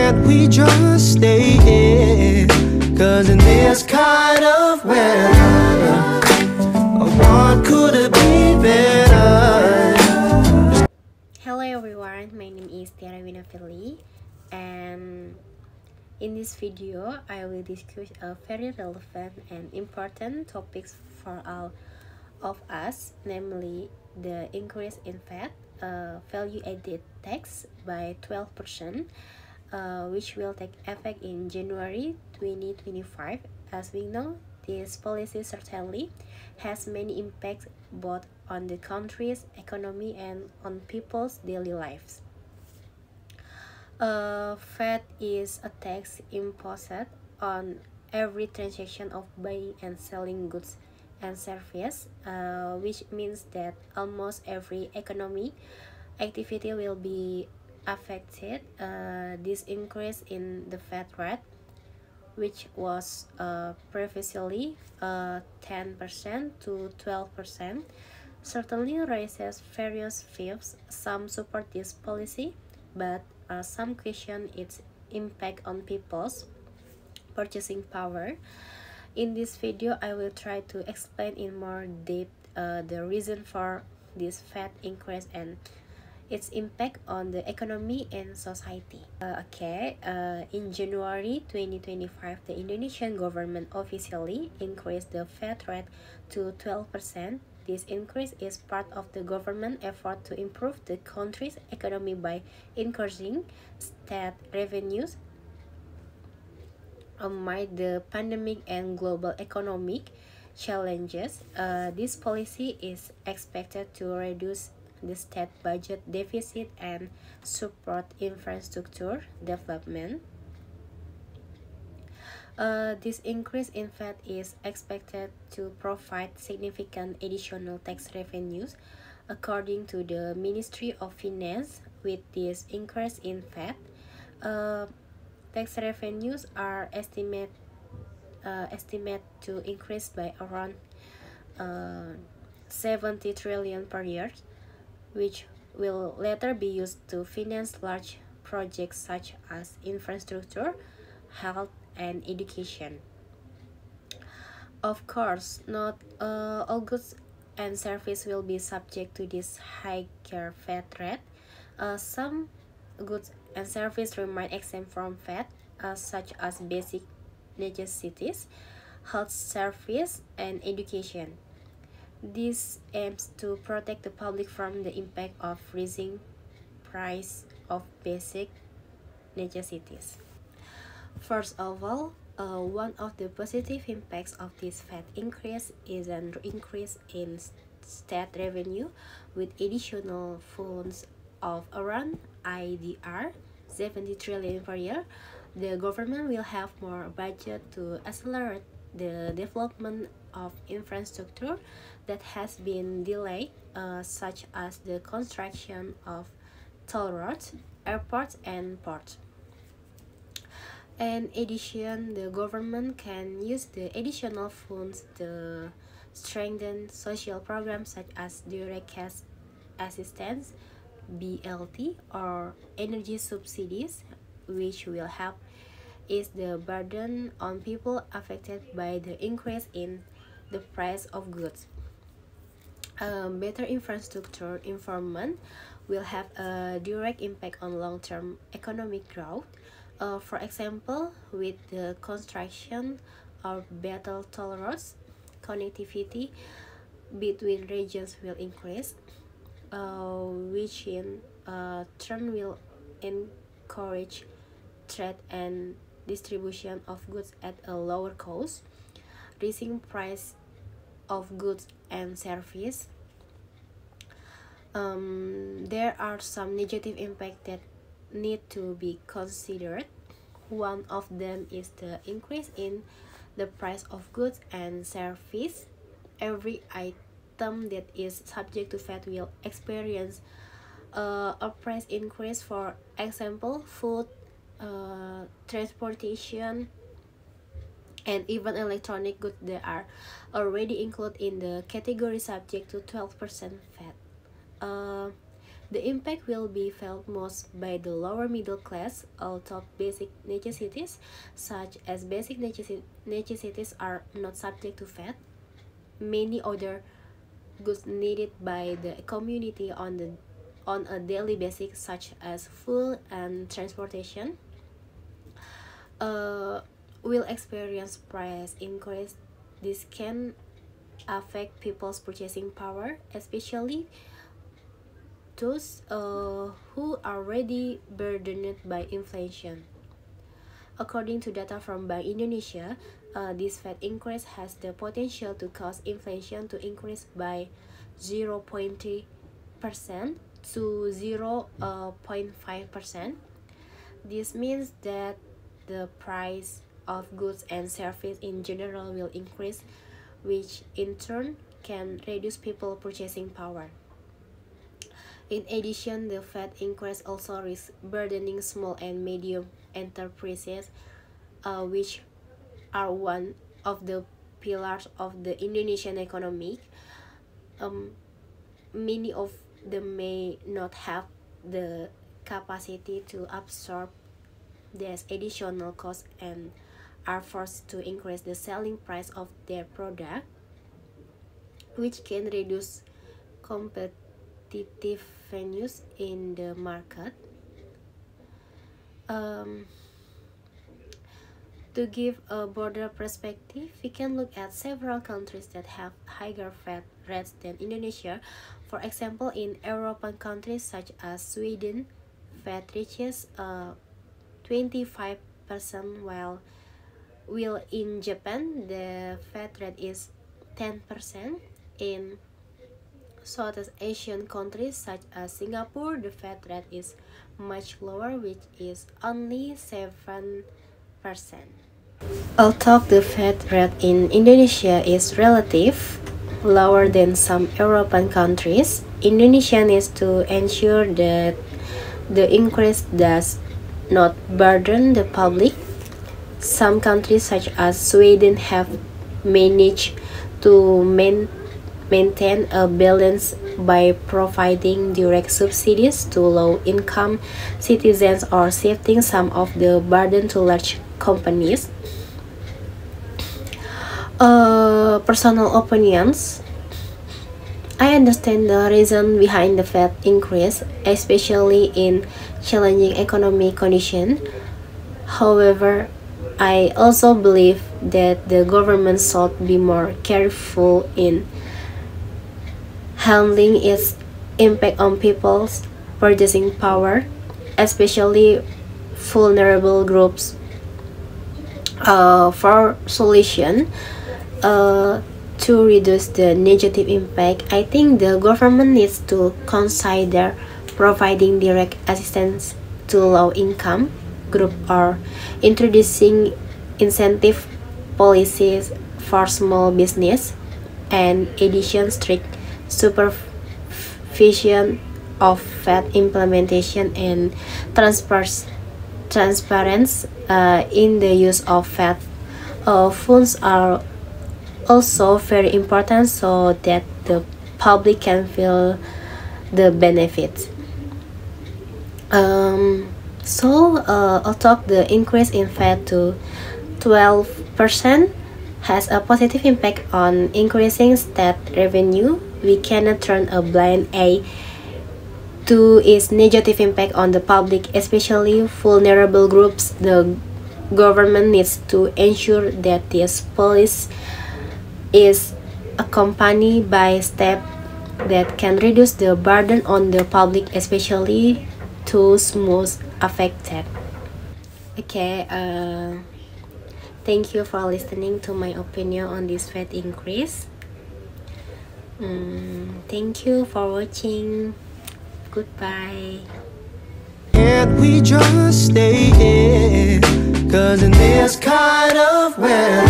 can't we just stay here? Cause in this kind of weather, what could it be better? Hello everyone, my name is Tiara Winafili, and in this video I will discuss a very relevant and important topics for all of us, namely the increase in VAT, value-added tax by 12%, which will take effect in January 2025. As we know, this policy certainly has many impacts both on the country's economy and on people's daily lives. VAT is a tax imposed on every transaction of buying and selling goods and services, which means that almost every economic activity will be affected. This increase in the VAT rate, which was previously 10% to 12%, certainly raises various views. Some support this policy, but some question its impact on people's purchasing power. In this video, I will try to explain in more depth the reason for this VAT increase and its impact on the economy and society. In January 2025, the Indonesian government officially increased the VAT rate to 12%. This increase is part of the government effort to improve the country's economy by increasing state revenues. Amid the pandemic and global economic challenges, this policy is expected to reduce the state budget deficit and support infrastructure development. This increase in VAT is expected to provide significant additional tax revenues. According to the Ministry of Finance, with this increase in VAT, tax revenues are estimated to increase by around 70 trillion per year, which will later be used to finance large projects such as infrastructure, health, and education. Of course, not all goods and services will be subject to this higher VAT rate. Some goods and services remain exempt from VAT, such as basic necessities, health service, and education. This aims to protect the public from the impact of rising price of basic necessities. First of all, one of the positive impacts of this VAT increase is an increase in state revenue, with additional funds of around IDR 70 trillion per year. The government will have more budget to accelerate the development of infrastructure that has been delayed, such as the construction of toll roads, airports, and ports. In addition, the government can use the additional funds to strengthen social programs such as direct cash assistance, BLT, or energy subsidies, which will help ease the burden on people affected by the increase in the price of goods. Better infrastructure improvement will have a direct impact on long-term economic growth. For example, with the construction of better toll roads, connectivity between regions will increase, which in turn will encourage trade and distribution of goods at a lower cost, raising price of goods and services. There are some negative impacts that need to be considered. One of them is the increase in the price of goods and services. Every item that is subject to VAT will experience a price increase. For example, food, transportation, and even electronic goods that are already included in the category subject to 12% VAT. The impact will be felt most by the lower middle class, although basic necessities such as basic necessities are not subject to VAT. Many other goods needed by the community on a daily basis, such as food and transportation, will experience price increase. This can affect people's purchasing power, especially those who are already burdened by inflation. According to data from Bank Indonesia, this VAT increase has the potential to cause inflation to increase by 0.3% to 0.5%. This means that the price of goods and services in general will increase, which in turn can reduce people's purchasing power. In addition, the VAT increase also risks burdening small and medium enterprises, which are one of the pillars of the Indonesian economy. Many of them may not have the capacity to absorb this additional cost and are forced to increase the selling price of their product, which can reduce competitiveness in the market. To give a broader perspective, we can look at several countries that have higher VAT rates than Indonesia. For example, in European countries such as Sweden, VAT reaches 25%, while in Japan the VAT rate is 10%. In Southeast Asian countries such as Singapore, the VAT rate is much lower, which is only 7%. Although the VAT rate in Indonesia is relative lower than some European countries, Indonesia needs to ensure that the increase does not burden the public. Some countries such as Sweden have managed to maintain a balance by providing direct subsidies to low-income citizens or shifting some of the burden to large companies. Personal opinions. I understand the reason behind the VAT increase, especially in challenging economic conditions. However, I also believe that the government should be more careful in handling its impact on people's purchasing power, especially vulnerable groups. For solution to reduce the negative impact, I think the government needs to consider providing direct assistance to low-income group or introducing incentive policies for small business, and addition strict supervision of VAT implementation and transparency in the use of VAT funds are also very important, so that the public can feel the benefits. Although the increase in VAT to 12% has a positive impact on increasing state revenue, we cannot turn a blind eye to its negative impact on the public, especially vulnerable groups. The government needs to ensure that this policy is accompanied by steps that can reduce the burden on the public, especially those most affected. Okay, thank you for listening to my opinion on this VAT increase. Thank you for watching. Goodbye. Can't we just stay here? 'Cause in this kind of weather